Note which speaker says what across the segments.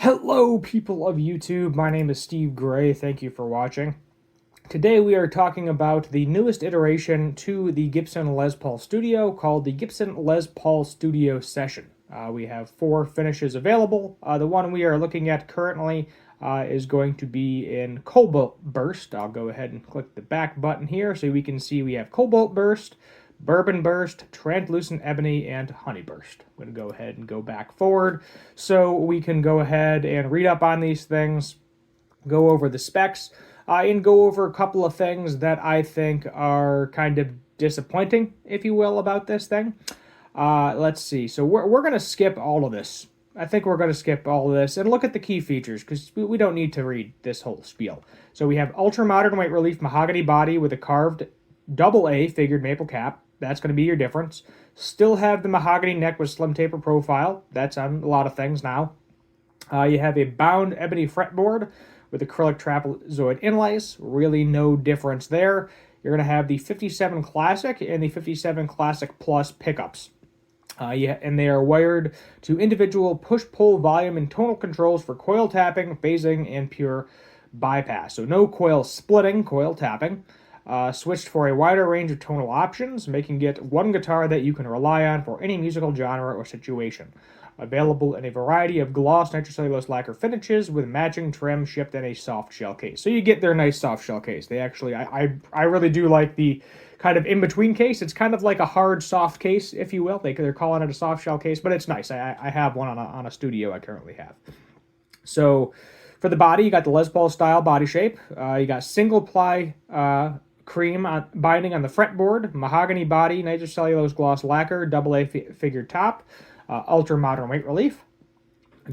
Speaker 1: Hello, people of YouTube. My name is Steve Gray. Thank you for watching. Today we are talking about the newest iteration to the Gibson Les Paul Studio called the Gibson Les Paul Studio Session. We have 4 finishes available. The one we are looking at currently is going to be in Cobalt Burst. I'll go ahead and click the back button here so we can see we have Cobalt Burst, Bourbon Burst, Translucent Ebony, and Honey Burst. I'm going to go ahead and go back forward so we can go ahead and read up on these things, go over the specs, and go over a couple of things that I think are kind of disappointing, if you will, about this thing. Let's see. So we're going to skip all of this. I think we're going to skip all of this and look at the key features because we don't need to read this whole spiel. So we have ultra modern weight relief mahogany body with a carved AA figured maple cap. That's going to be your difference. Still have the mahogany neck with slim taper profile. That's on a lot of things now. You have a bound ebony fretboard with acrylic trapezoid inlays. Really no difference there. You're going to have the 57 Classic and the 57 Classic Plus pickups. And they are wired to individual push-pull volume and tonal controls for coil tapping, phasing, and pure bypass. So no coil splitting, coil tapping. Switched for a wider range of tonal options, making it one guitar that you can rely on for any musical genre or situation. Available in a variety of gloss nitrocellulose lacquer finishes with matching trim shipped in a soft shell case. So you get their nice soft shell case. They actually, I really do like the kind of in-between case. It's kind of like a hard soft case, if you will. They're calling it a soft shell case, but it's nice. I have one on a studio I currently have. So for the body, you got the Les Paul style body shape. You got single ply cream binding on the fretboard, mahogany body, nitrocellulose gloss lacquer, AA figured top, ultra modern weight relief.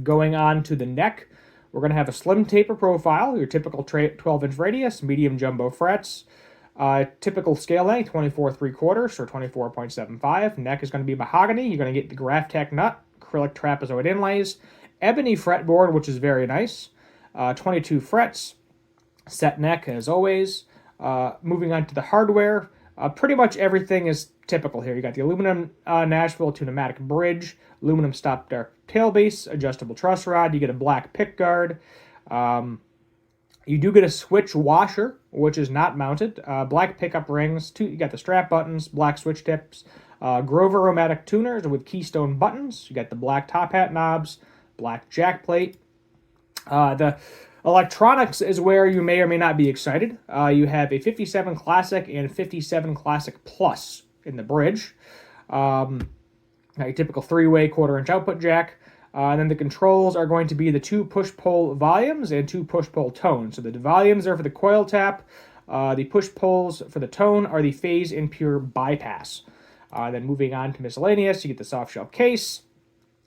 Speaker 1: Going on to the neck, we're going to have a slim taper profile, your typical 12-inch radius, medium jumbo frets, typical scale length, 24 3/4 or 24.75. Neck is going to be mahogany. You're going to get the Graph-Tech nut, acrylic trapezoid inlays, ebony fretboard, which is very nice, 22 frets, set neck as always. Moving on to the hardware, pretty much everything is typical here. You got the aluminum Nashville to pneumatic bridge, aluminum stop dark tailbase, adjustable truss rod. You get a black pick guard. You do get a switch washer, which is not mounted. Black pickup rings. You got the strap buttons, black switch tips. Grover Romatic tuners with keystone buttons. You got the black top hat knobs, black jack plate. The electronics is where you may or may not be excited. You have a 57 Classic and 57 Classic Plus in the bridge. A typical 3-way 1/4-inch output jack. And then the controls are going to be the 2 push-pull volumes and 2 push-pull tones. So the volumes are for the coil tap. The push-pulls for the tone are the phase and pure bypass. Then moving on to miscellaneous, you get the soft shell case.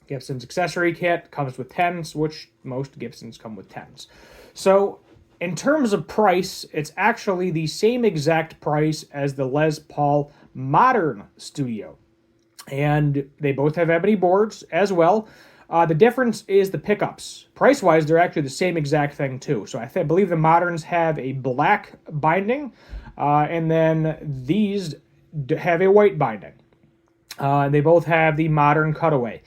Speaker 1: Gibson's accessory kit comes with 10s, which most Gibsons come with 10s. So in terms of price, it's actually the same exact price as the Les Paul Modern Studio. And they both have ebony boards as well. The difference is the pickups. Price-wise, they're actually the same exact thing too. So I believe the Moderns have a black binding, and then these have a white binding. They both have the Modern cutaway.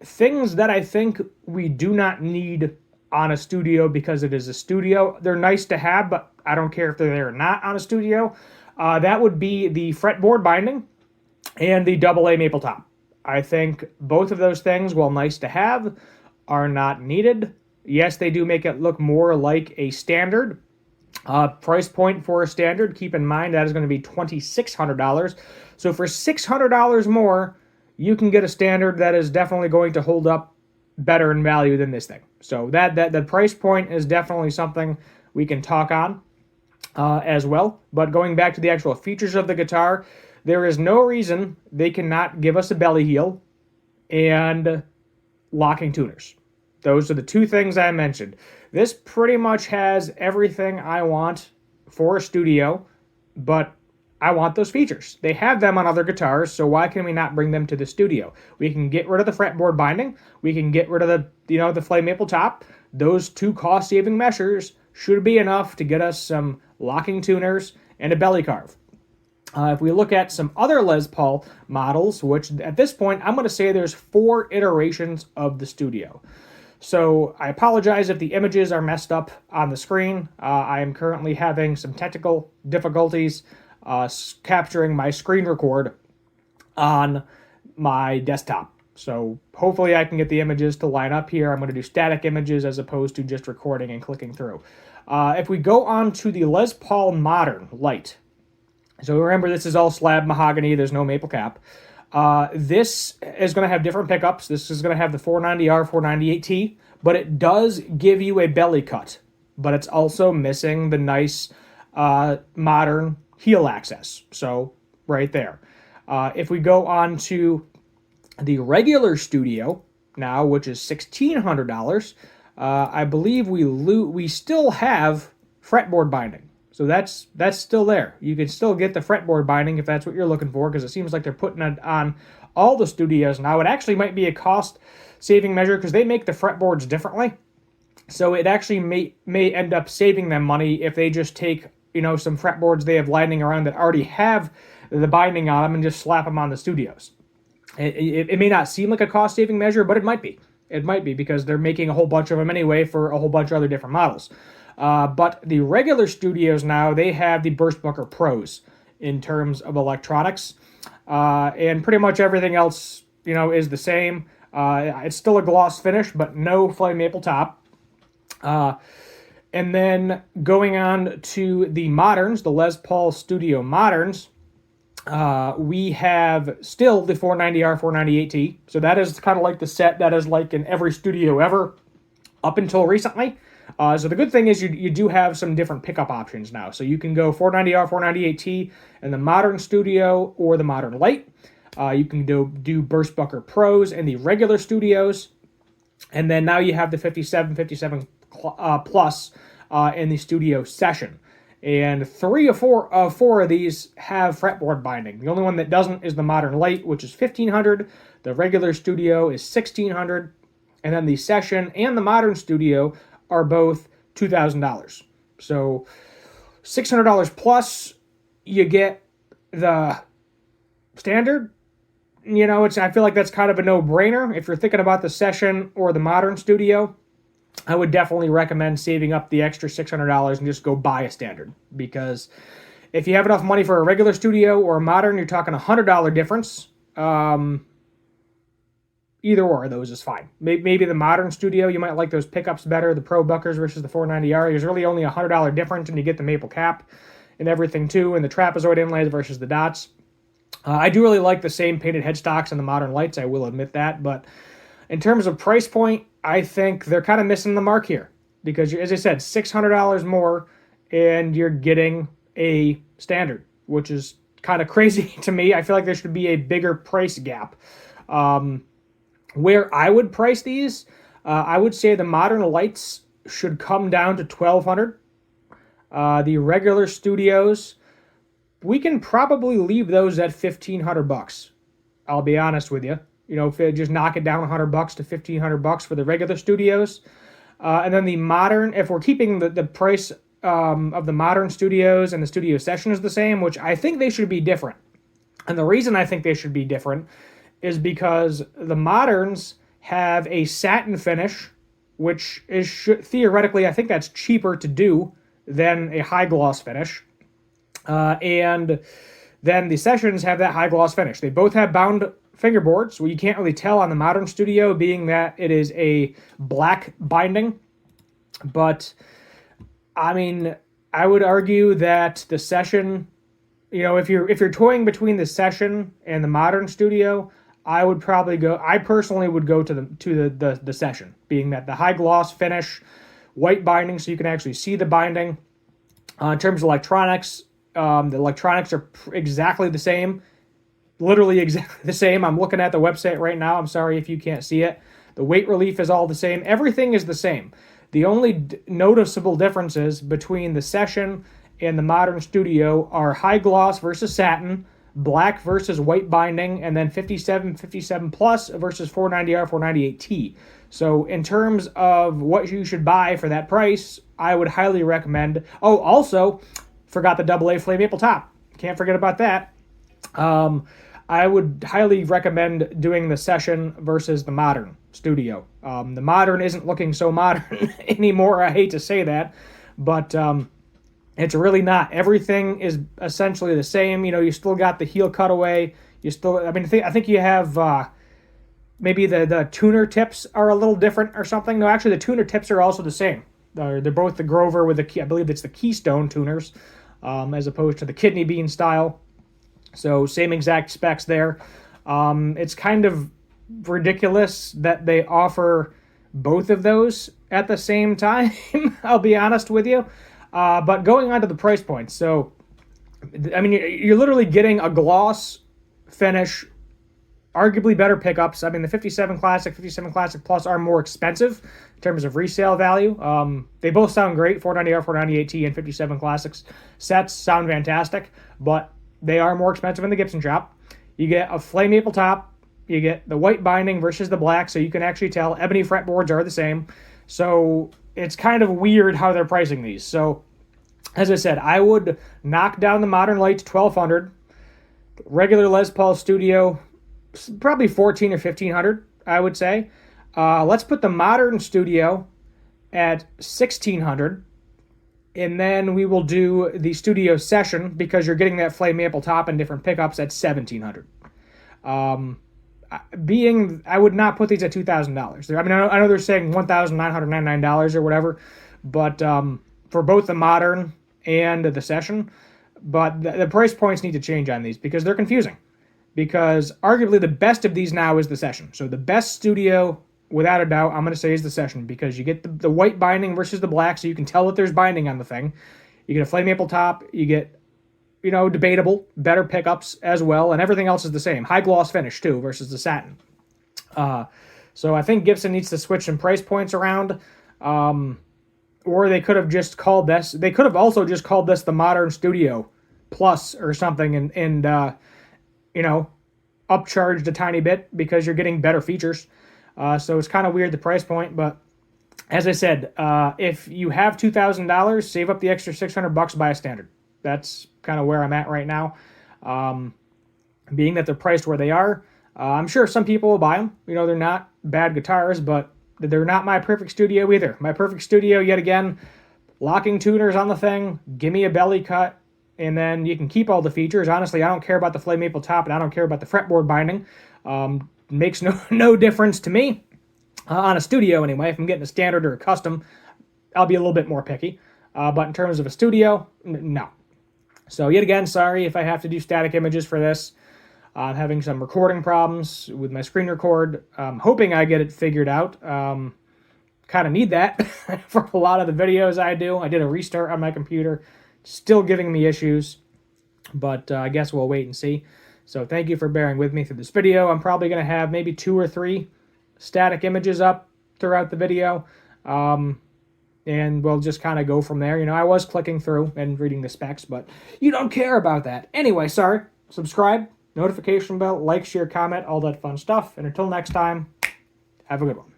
Speaker 1: Things that I think we do not need on a studio because it is a studio. They're nice to have, but I don't care if they're there or not on a studio. That would be the fretboard binding and the AA maple top. I think both of those things, while nice to have, are not needed. Yes, they do make it look more like a standard. Price point for a standard, keep in mind that is going to be $2,600. So for $600 more, you can get a standard that is definitely going to hold up better in value than this thing. So that the price point is definitely something we can talk on as well. But going back to the actual features of the guitar, there is no reason they cannot give us a belly heel and locking tuners. Those are the 2 things I mentioned. This pretty much has everything I want for a studio, but I want those features. They have them on other guitars, so why can we not bring them to the studio? We can get rid of the fretboard binding. We can get rid of the flame maple top. Those 2 cost-saving measures should be enough to get us some locking tuners and a belly carve. If we look at some other Les Paul models, which at this point I'm going to say there's 4 iterations of the studio. So I apologize if the images are messed up on the screen. I am currently having some technical difficulties capturing my screen record on my desktop. So hopefully I can get the images to line up here. I'm going to do static images as opposed to just recording and clicking through. If we go on to the Les Paul Modern Light, so remember this is all slab mahogany, there's no maple cap. This is going to have different pickups. This is going to have the 490R, 498T, but it does give you a belly cut, but it's also missing the nice modern heel access. So right there. If we go on to the regular studio now, which is $1,600, I believe we still have fretboard binding. So that's still there. You can still get the fretboard binding if that's what you're looking for, because it seems like they're putting it on all the studios now. It actually might be a cost-saving measure because they make the fretboards differently. So it actually may end up saving them money if they just take, some fretboards they have lining around that already have the binding on them and just slap them on the studios. It may not seem like a cost-saving measure, but it might be. It might be because they're making a whole bunch of them anyway for a whole bunch of other different models. But the regular studios now, they have the Burstbucker Pros in terms of electronics. And pretty much everything else, is the same. It's still a gloss finish, but no flame maple top. And then going on to the moderns, the Les Paul Studio Moderns, we have still the 490R, 498T. So that is kind of like the set that is like in every studio ever up until recently. So the good thing is you do have some different pickup options now. So you can go 490R, 498T in the modern studio or the modern light. You can do Burstbucker Pros in the regular studios. And then now you have the 57 Plus in the studio session. And three of four of these have fretboard binding. The only one that doesn't is the modern light, which is $1,500. The regular studio is $1,600. And then the session and the modern studio are both $2,000. So $600 plus, you get the standard. I feel like that's kind of a no-brainer. If you're thinking about the session or the modern studio, I would definitely recommend saving up the extra $600 and just go buy a standard. Because if you have enough money for a regular studio or a modern, you're talking $100 difference. Either or of those is fine. Maybe the modern studio, you might like those pickups better, the Pro Buckers versus the 490R. There's really only $100 difference, and you get the maple cap and everything too, and the trapezoid inlays versus the dots. I do really like the same painted headstocks and the modern lights, I will admit that, but in terms of price point, I think they're kind of missing the mark here. Because, as I said, $600 more, and you're getting a standard, which is kind of crazy to me. I feel like there should be a bigger price gap. Where I would price these, I would say the modern lights should come down to $1,200. The regular studios, we can probably leave those at $1,500. I'll be honest with you. If they just knock it down $100 to $1,500 for the regular studios, and then the modern, if we're keeping the price of the modern studios and the studio session is the same, which I think they should be different. And the reason I think they should be different is because the moderns have a satin finish, which is theoretically, I think that's cheaper to do than a high gloss finish. And then the sessions have that high gloss finish. They both have bound fingerboards, so you can't really tell on the modern studio, being that it is a black binding. But, I would argue that the session, if you're toying between the session and the modern studio, I personally would go to the session, being that the high gloss finish, white binding so you can actually see the binding. In terms of electronics, the electronics are exactly the same, literally exactly the same. I'm looking at the website right now. I'm sorry if you can't see it. The weight relief is all the same. Everything is the same. The only noticeable differences between the session and the modern studio are high gloss versus satin, black versus white binding, and then 57 Plus versus 490R, 498T. So in terms of what you should buy for that price, I would highly recommend. Oh, also, forgot the AA flame maple top. Can't forget about that. I would highly recommend doing the session versus the modern. studio. The modern isn't looking so modern anymore. I hate to say that, but it's really not. Everything is essentially the same. You still got the heel cutaway. I think you have maybe the tuner tips are a little different or something. No, actually, the tuner tips are also the same. They're both the Grover with I believe it's the Keystone tuners, as opposed to the kidney bean style. So same exact specs there. It's kind of ridiculous that they offer both of those at the same time. I'll be honest with you. But going on to the price points. So, I mean, you're literally getting a gloss finish, arguably better pickups. I mean, the 57 Classic, 57 Classic Plus are more expensive in terms of resale value. They both sound great. 490R, 498T, and 57 Classics sets sound fantastic, but they are more expensive in the Gibson shop. You get a flame maple top. You get the white binding versus the black, so you can actually tell ebony fretboards are the same. So it's kind of weird how they're pricing these. So, as I said, I would knock down the Modern Light to $1,200. Regular Les Paul Studio, probably $1,400 or $1,500, I would say. Let's put the Modern Studio at $1,600. And then we will do the Studio Session, because you're getting that flame maple top and different pickups, at $1,700. I would not put these at $2,000. I mean, I know they're saying $1,999 or whatever, but for both the Modern and the Session, but the price points need to change on these because they're confusing. Because arguably the best of these now is the Session. So the best Studio, without a doubt, I'm going to say is the Session, because you get the white binding versus the black, so you can tell that there's binding on the thing. You get a flame maple top, you get, debatable, better pickups as well, and everything else is the same. High gloss finish, too, versus the satin. So I think Gibson needs to switch some price points around, or they could have just called this, they could have also just called this the Modern Studio Plus or something, and upcharged a tiny bit, because you're getting better features. So it's kind of weird, the price point, but as I said, if you have $2,000, save up the extra $600, buy a standard. That's kind of where I'm at right now. Being that they're priced where they are, I'm sure some people will buy them. They're not bad guitars, but they're not my perfect studio either. My perfect studio, yet again, locking tuners on the thing, give me a belly cut, and then you can keep all the features. Honestly, I don't care about the flame maple top, and I don't care about the fretboard binding. Makes no difference to me. On a studio, anyway. If I'm getting a standard or a custom, I'll be a little bit more picky. But in terms of a studio, no. So yet again, sorry if I have to do static images for this. I'm having some recording problems with my screen record. Hoping I get it figured out. Kind of need that for a lot of the videos I do. I did a restart on my computer. Still giving me issues. But I guess we'll wait and see. So thank you for bearing with me through this video. I'm probably going to have maybe 2 or 3 static images up throughout the video. And we'll just kind of go from there. I was clicking through and reading the specs, but you don't care about that. Anyway, sorry. Subscribe, notification bell, like, share, comment, all that fun stuff. And until next time, have a good one.